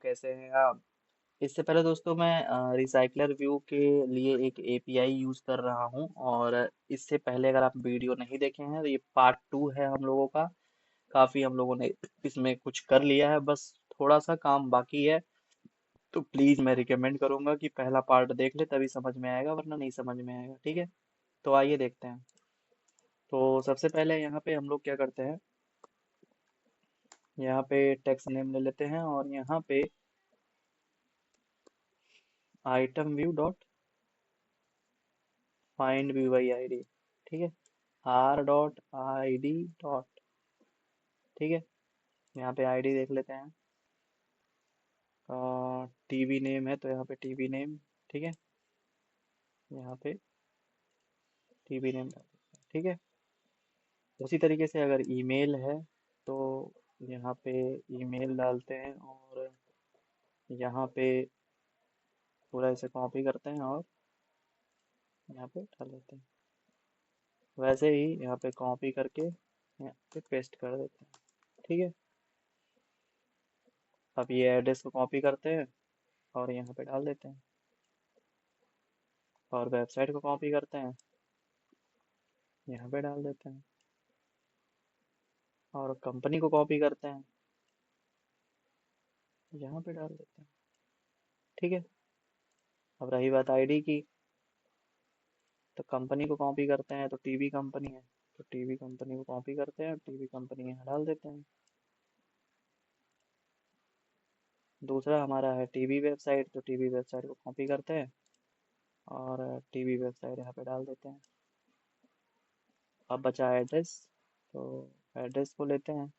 कैसे हैं आप। इससे पहले दोस्तों मैं रिसाइकलर व्यू के लिए एक एपीआई यूज कर रहा हूं, और इससे पहले अगर आप वीडियो नहीं देखे हैं तो ये पार्ट 2 है हम लोगों का। काफी हम लोगों ने इसमें कुछ कर लिया है, बस थोड़ा सा काम बाकी है। तो प्लीज मैं रिकमेंड करूंगा कि पहला पार्ट देख ले, तभी समझ में आएगा, वरना नहीं समझ में आएगा। ठीक है, तो आइए देखते हैं। तो सबसे पहले यहाँ पे हम लोग क्या करते हैं, यहाँ पे टेक्स्ट नेम ले लेते हैं, और यहाँ पे item view dot find view by ID. ठीक है, R dot I D dot. ठीक है, यहाँ पे आईडी देख लेते हैं। टीवी नेम है तो यहाँ पे टीवी नेम। ठीक है, यहाँ पे टीवी नेम डाल देते हैं। ठीक है, उसी तरीके से अगर ईमेल है तो यहाँ पे ईमेल डालते हैं, और यहाँ पे पूरा इसे कॉपी करते हैं और यहाँ पे डाल देते हैं। वैसे ही यहाँ पे कॉपी करके यहाँ पे पेस्ट कर देते हैं। ठीक है, अब ये एड्रेस को कॉपी करते हैं और यहाँ पे डाल देते हैं, और वेबसाइट को कॉपी करते हैं, यहाँ पे डाल देते हैं, और कंपनी को कॉपी करते हैं, यहाँ पे डाल देते हैं। ठीक है, अब रही बात आईडी की, तो कंपनी को कॉपी करते हैं तो टीवी कंपनी है, तो टीवी कंपनी को कॉपी करते हैं, टीवी कंपनी यहाँ डाल देते हैं। दूसरा हमारा है टीवी वेबसाइट, तो टीवी वेबसाइट को कॉपी करते हैं और टीवी वेबसाइट यहाँ पे डाल देते हैं। अब बचा एड्रेस, तो एड्रेस को लेते हैं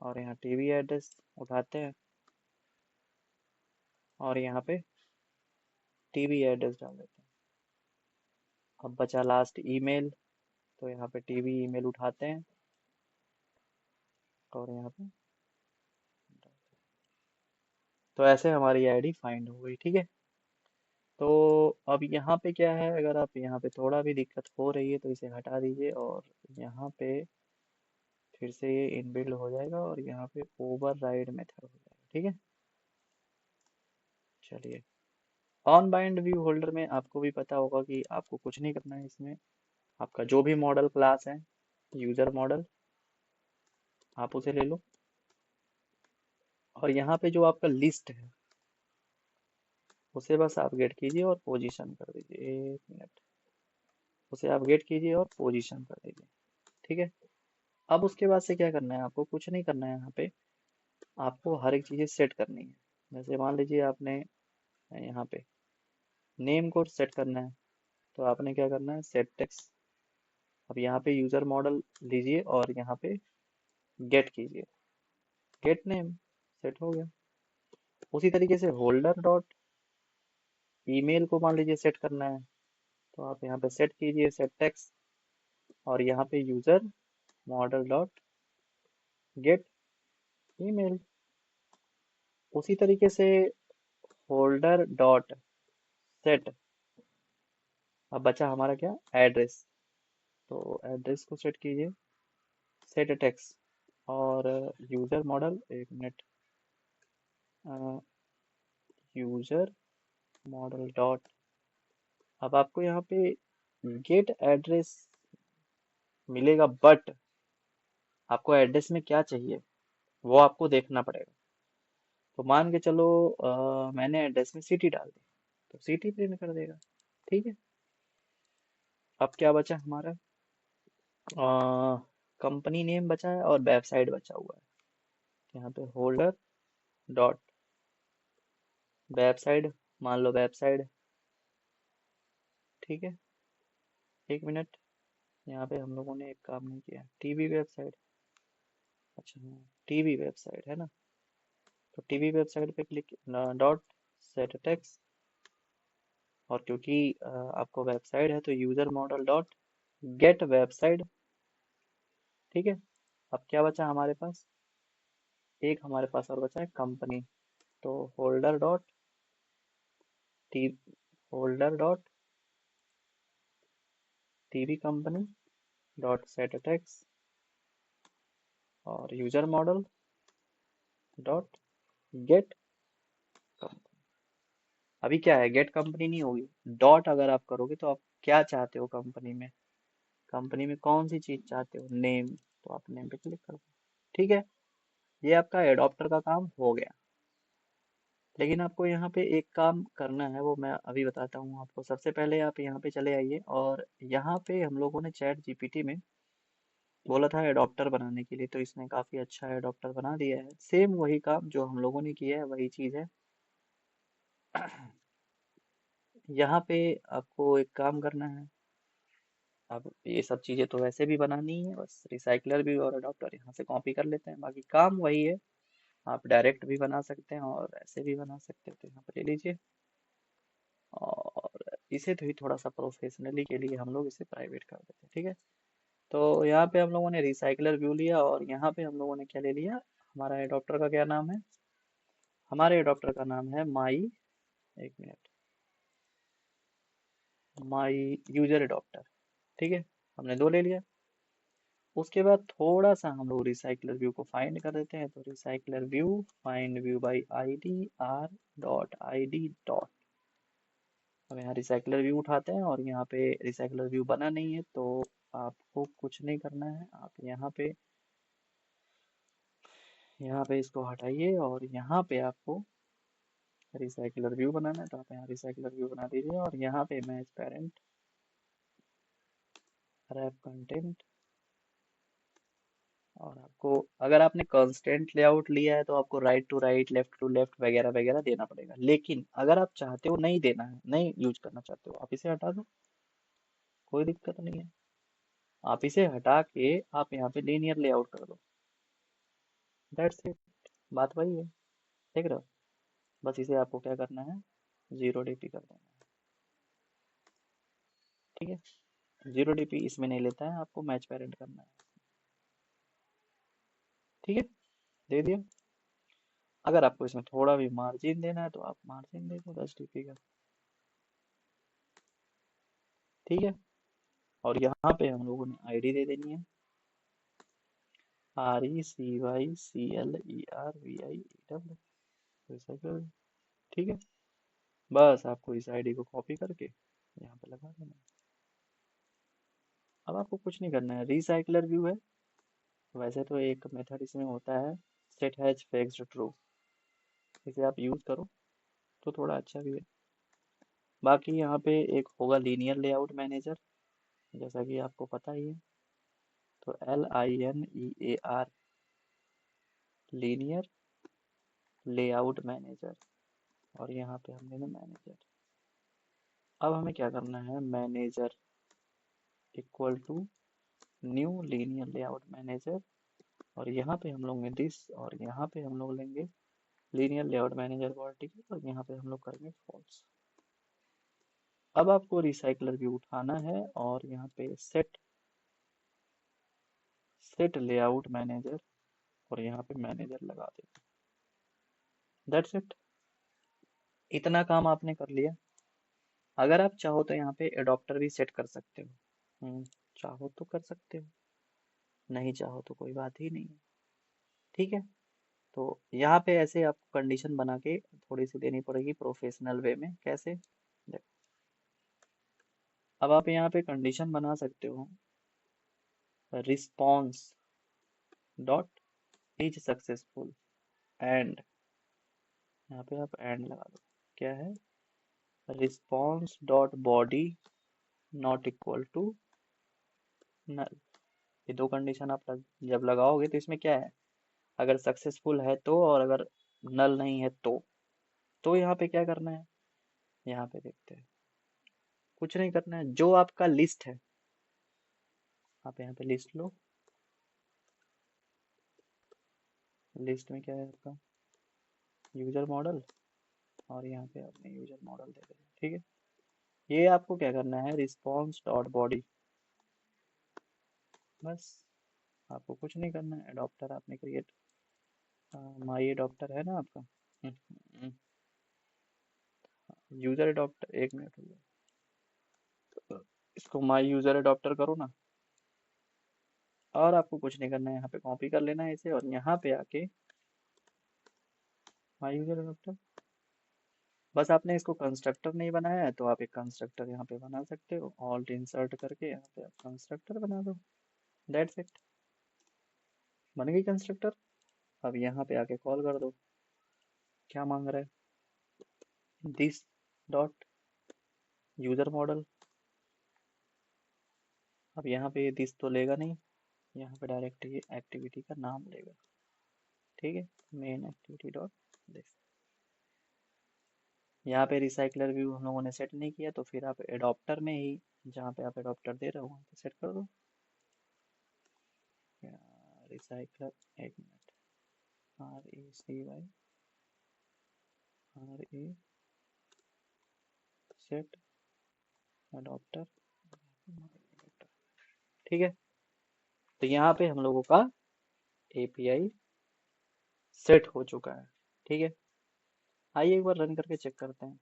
और यहाँ टीवी एड्रेस उठाते हैं और यहाँ पे टीवी एड्रेस डाल देते हैं। अब बचा लास्ट ईमेल, तो यहाँ पे टीवी ईमेल उठाते हैं और यहाँ पे तो ऐसे हमारी आईडी फाइंड हो गई। ठीक है, तो अब यहाँ पे क्या है, अगर आप यहाँ पे थोड़ा भी दिक्कत हो रही है तो इसे हटा दीजिए, और यहाँ पे फिर से ये इनबिल्ड हो जाएगा, और यहाँ पे ओवरराइड मेथड हो जाएगा। ठीक है, चलिए। ऑन बाइंड व्यू होल्डर में आपको भी पता होगा कि आपको कुछ नहीं करना है इसमें। आपका जो भी मॉडल क्लास है, यूजर मॉडल, आप उसे ले लो, और यहाँ पे जो आपका लिस्ट है उसे बस आप गेट कीजिए और पोजीशन कर दीजिए। 1 मिनट, उसे आप गेट कीजिए और पोजीशन कर दीजिए। ठीक है, अब उसके बाद से क्या करना है, आपको कुछ नहीं करना है। यहाँ पे आपको हर एक चीज़ें सेट करनी है। जैसे मान लीजिए आपने यहाँ पे नेम को सेट करना है, तो आपने क्या करना है, सेट टेक्स्ट। अब यहाँ पे यूजर मॉडल लीजिए और यहाँ पे गेट कीजिए, गेट नेम, सेट हो गया। उसी तरीके से होल्डर डॉट ईमेल को मान लीजिए सेट करना है, तो आप यहाँ पे सेट कीजिए, सेट टेक्स्ट, और यहाँ पे user model dot gate email. उसी तरीके से होल्डर डॉट सेट, अब बचा हमारा क्या, एड्रेस। तो एड्रेस को सेट कीजिए, सेट टेक्स्ट, और user model, 1 minute, user model dot, अब आपको यहाँ पे गेट एड्रेस मिलेगा, बट आपको एड्रेस में क्या चाहिए वो आपको देखना पड़ेगा। तो मान के चलो मैंने एड्रेस में सिटी डाल दी, तो सिटी प्रिंट कर देगा। ठीक है, अब क्या बचा हमारा, कंपनी नेम बचा है और वेबसाइट बचा हुआ है। यहाँ पे होल्डर डॉट वेबसाइट, मान लो वेबसाइट। ठीक है, 1 मिनट, यहाँ पे हम लोगों ने एक काम नहीं किया, टीवी वेबसाइट। अच्छा हाँ, टीवी वेबसाइट है ना, तो टीवी वेबसाइट पे क्लिक, डॉट सेट टेक्स्ट, और क्योंकि आपको वेबसाइट है तो user model dot gate website. ठीक है, अब क्या बचा हमारे पास, एक हमारे पास और बचा है कंपनी, तो holder dot T holder dot TV company dot set text, और यूजर मॉडल डॉट गेट अभी क्या है, गेट कंपनी नहीं होगी, डॉट अगर आप करोगे तो आप क्या चाहते हो कंपनी में, कंपनी में कौन सी चीज चाहते हो, नेम, तो आप नेम पे क्लिक कर दो। ठीक है, ये आपका एडॉप्टर का काम हो गया। लेकिन आपको यहाँ पे एक काम करना है, वो मैं अभी बताता हूँ आपको। सबसे पहले आप यहाँ पे चले आइए, और यहाँ पे हम लोगों ने चैट जीपीटी में बोला था एडॉप्टर बनाने के लिए, तो इसने काफ़ी अच्छा एडॉप्टर बना दिया है। सेम वही काम जो हम लोगों ने किया है, वही चीज़ है। यहाँ पे आपको एक काम करना है। अब ये सब चीज़ें तो वैसे भी बनानी ही है, बस रिसाइकलर भी और अडॉप्टर यहाँ से कॉपी कर लेते हैं, बाकी काम वही है। आप डायरेक्ट भी बना सकते हैं और ऐसे भी बना सकते हैं, तो यहाँ पर ले लीजिए। और इसे तो ही थोड़ा सा प्रोफेशनली के लिए हम लोग इसे प्राइवेट कर देते हैं, ठीक है। तो यहाँ पे हम लोगों ने रिसाइकलर व्यू लिया, और यहाँ पे हम लोगों ने क्या ले लिया, हमारा एडॉप्टर का क्या नाम है, हमारे एडॉप्टर का नाम है माई, एक मिनट, माई यूजर एडॉप्टर। ठीक है, हमने दो ले लिया। उसके बाद थोड़ा सा हम लोग रिसाइकलर व्यू को फाइंड कर देते हैं, तो recycler view find view by ID R dot ID dot. अब यहाँ रिसाइकलर व्यू उठाते हैं, और यहाँ पे रिसाइकलर व्यू बना नहीं है, तो आपको कुछ नहीं करना है। आप यहाँ पे इसको हटाइए, और यहाँ पे आपको रिसाइकलर व्यू बनाना है, तो आप यहाँ रिसाइकलर व्यू बना दीजिए, और यहाँ पे मैच पेरेंट रैप कंटेंट। और आपको, अगर आपने कंस्ट्रेंट लेआउट लिया है तो आपको right to right, left to left वगैरह वगैरह देना पड़ेगा। लेकिन अगर आप चाहते हो नहीं देना है, नहीं यूज करना चाहते हो, आप इसे हटा दो, कोई दिक्कत नहीं है। आप इसे हटा के आप यहाँ पे लीनियर लेआउट कर दो, दैट्स इट। बात वही है, देख रहे हो। बस इसे आपको क्या करना है, 0 DP कर देना है। ठीक है, 0 DP इसमें नहीं लेता है, आपको मैच पेरेंट करना है। ठीक है, दे दिया। अगर आपको इसमें थोड़ा भी मार्जिन देना है तो आप मार्जिन दे दो 10 DP का। ठीक है, और यहाँ पे हम लोगों ने आईडी दे देनी है, RECYCLERVIE डब्ल्यू। ठीक है, बस आपको इस आईडी को कॉपी करके यहाँ पे लगा देना है। अब आपको कुछ नहीं करना है, रिसाइकलर व्यू है। वैसे तो एक मेथड इसमें होता है, सेट हैज फिक्स्ड ट्रू, इसे आप यूज़ करो तो थोड़ा अच्छा भी है। बाकी यहाँ पे एक होगा लीनियर लेआउट मैनेजर, जैसा कि आपको पता ही है, तो LINEAR, लीनियर लेआउट मैनेजर, और यहाँ पे हमने ना मैनेजर। अब हमें क्या करना है, manager equal to new linear layout manager, और यहाँ पे हम लोग लेंगे दिस, और यहाँ पे हम लोग लेंगे लीनियर लेआउट मैनेजर वर्टिकल, और यहाँ पे हम लोग करेंगे फॉल्स। अब आपको रिसाइकलर व्यू उठाना है, और यहाँ पे सेट लेआउट मैनेजर, और यहाँ पे मैनेजर लगा देते, दैट्स इट। इतना काम आपने कर लिया। अगर आप चाहो तो यहाँ पे एडॉप्टर भी सेट कर सकते हो। चाहो तो कर सकते हो, नहीं चाहो तो कोई बात ही नहीं है। ठीक है, तो यहाँ पे ऐसे आपको कंडीशन बना के थोड़ी सी देनी पड़ेगी प्रोफेशनल वे में। कैसे, देखो, अब आप यहाँ पे कंडीशन बना सकते हो, response dot is successful and, यहाँ पे आप एंड लगा दो। क्या है, response dot body not equal to null. ये दो कंडीशन आप जब लगाओगे तो इसमें क्या है, अगर सक्सेसफुल है तो, और अगर नल नहीं है तो यहाँ पे क्या करना है, यहाँ पे देखते हैं। कुछ नहीं करना है, जो आपका लिस्ट है आप यहाँ पे लिस्ट लो। लिस्ट में क्या है आपका, यूजर मॉडल, और यहाँ पे आपने यूजर मॉडल दे देना। ठीक है, ये आपको क्या करना है, रिस्पॉन्स डॉट बॉडी, बस। आपको कुछ नहीं करना है, अडॉप्टर आपने क्रिएट, माई अडॉप्टर है ना आपका, यूजर अडॉप्टर, एक मिनट हो गया, इसको माई यूजर अडॉप्टर करो ना। और आपको कुछ नहीं करना है, यहाँ पे कॉपी कर लेना है इसे, और यहाँ पे आके माई यूजर अडॉप्टर, बस आपने इसको कंस्ट्रक्टर नहीं बनाया है तो आप एक कंस्ट्रक्टर यहाँ पे बना सकते हो, ऑल्ट इंसर्ट करके यहाँ पे आप कंस्ट्रक्टर बना दो। दैट्स इट, बन गई कंस्ट्रक्टर। अब यहाँ पे आके कॉल कर दो। क्या मांग रहा है, दिस डॉट यूजर मॉडल। अब यहाँ पे ये दिस तो लेगा नहीं, यहाँ पे डायरेक्ट ये एक्टिविटी का नाम लेगा। ठीक है, मेन एक्टिविटी डॉट दिस। यहाँ पे रिसाइकलर व्यू हम लोगों ने सेट नहीं किया, तो फिर आप एडॉप्टर में ही, जहाँ पे आप एडॉप्टर दे रहे हो वहाँ पे सेट कर दो। रिसाइकलर, एक मिनट, RECY सेट एडॉप्टर। ठीक है, तो यहाँ पे हम लोगों का API सेट हो चुका है। ठीक है, आइए एक बार रन करके चेक करते हैं।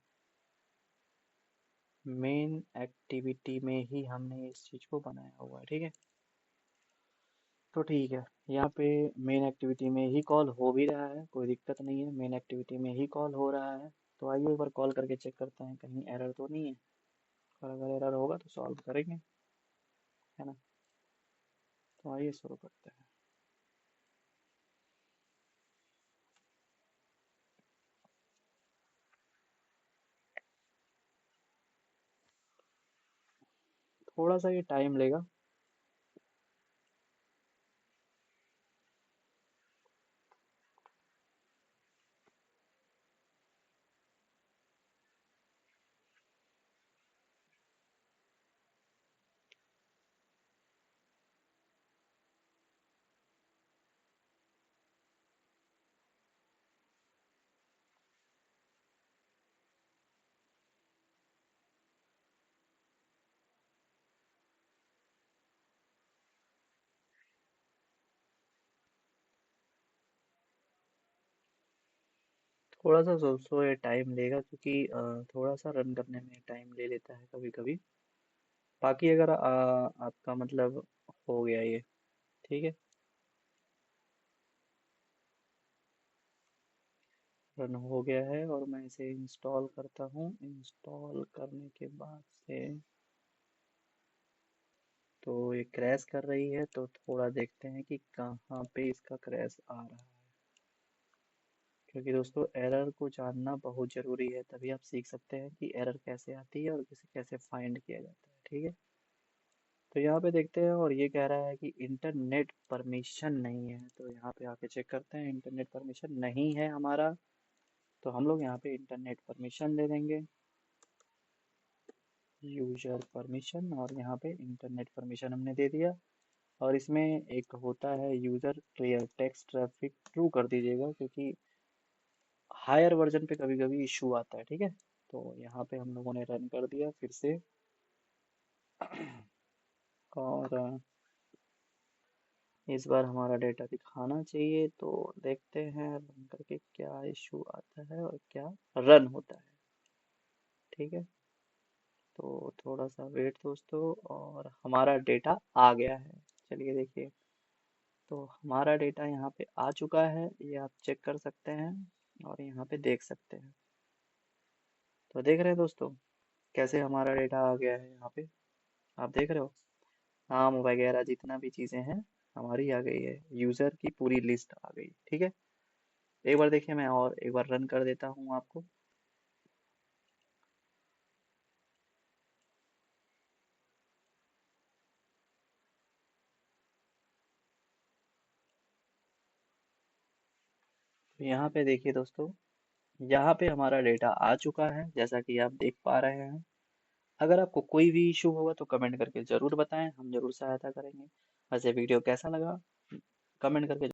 मेन एक्टिविटी में ही हमने इस चीज़ को बनाया हुआ है। ठीक है, तो ठीक है, यहाँ पे मेन एक्टिविटी में ही कॉल हो भी रहा है, कोई दिक्कत नहीं है, मेन एक्टिविटी में ही कॉल हो रहा है। तो आइए एक बार कॉल करके चेक करते हैं कहीं एरर तो नहीं है, और अगर एरर होगा तो सॉल्व करेंगे, है ना। तो आइए शुरू करते हैं। थोड़ा सा ये टाइम लेगा। थोड़ा सा सोचो, ये टाइम लेगा क्योंकि थोड़ा सा रन करने में टाइम ले लेता है कभी कभी। बाकी अगर आपका मतलब हो गया ये, ठीक है, रन हो गया है और मैं इसे इंस्टॉल करता हूँ। इंस्टॉल करने के बाद से तो ये क्रैश कर रही है, तो थोड़ा देखते हैं कि कहाँ पे इसका क्रैश आ रहा है। क्योंकि दोस्तों एरर को जानना बहुत ज़रूरी है, तभी आप सीख सकते हैं कि एरर कैसे आती है और इसे कैसे फाइंड किया जाता है। ठीक है, तो यहाँ पे देखते हैं और ये कह रहा है कि इंटरनेट परमिशन नहीं है, तो यहाँ पे आके चेक करते हैं। इंटरनेट परमिशन नहीं है हमारा, तो हम लोग यहाँ पे इंटरनेट परमिशन दे देंगे, यूजर परमिशन, और यहाँ पे इंटरनेट परमिशन हमने दे दिया। और इसमें एक होता है user clear text traffic, true कर दीजिएगा क्योंकि हायर वर्जन पे कभी कभी इशू आता है। ठीक है, तो यहाँ पे हम लोगों ने रन कर दिया फिर से। और इस बार हमारा डेटा दिखाना चाहिए, तो देखते हैं रन करके क्या इशू आता है और क्या रन होता है। ठीक है, तो थोड़ा सा वेट दोस्तों, और हमारा डेटा आ गया है। चलिए देखिए, तो हमारा डेटा यहाँ पे आ चुका है, ये आप चेक कर सकते हैं और यहाँ पे देख सकते हैं। तो देख रहे हैं दोस्तों कैसे हमारा डेटा आ गया है यहाँ पे, आप देख रहे हो, नाम वगैरह जितना भी चीज़ें हैं हमारी आ गई है, यूज़र की पूरी लिस्ट आ गई। ठीक है, एक बार देखिए, मैं और एक बार रन कर देता हूँ आपको। तो यहाँ पे देखिए दोस्तों, यहाँ पे हमारा डेटा आ चुका है जैसा कि आप देख पा रहे हैं। अगर आपको कोई भी इशू होगा तो कमेंट करके ज़रूर बताएं, हम ज़रूर सहायता करेंगे। वैसे वीडियो कैसा लगा कमेंट करके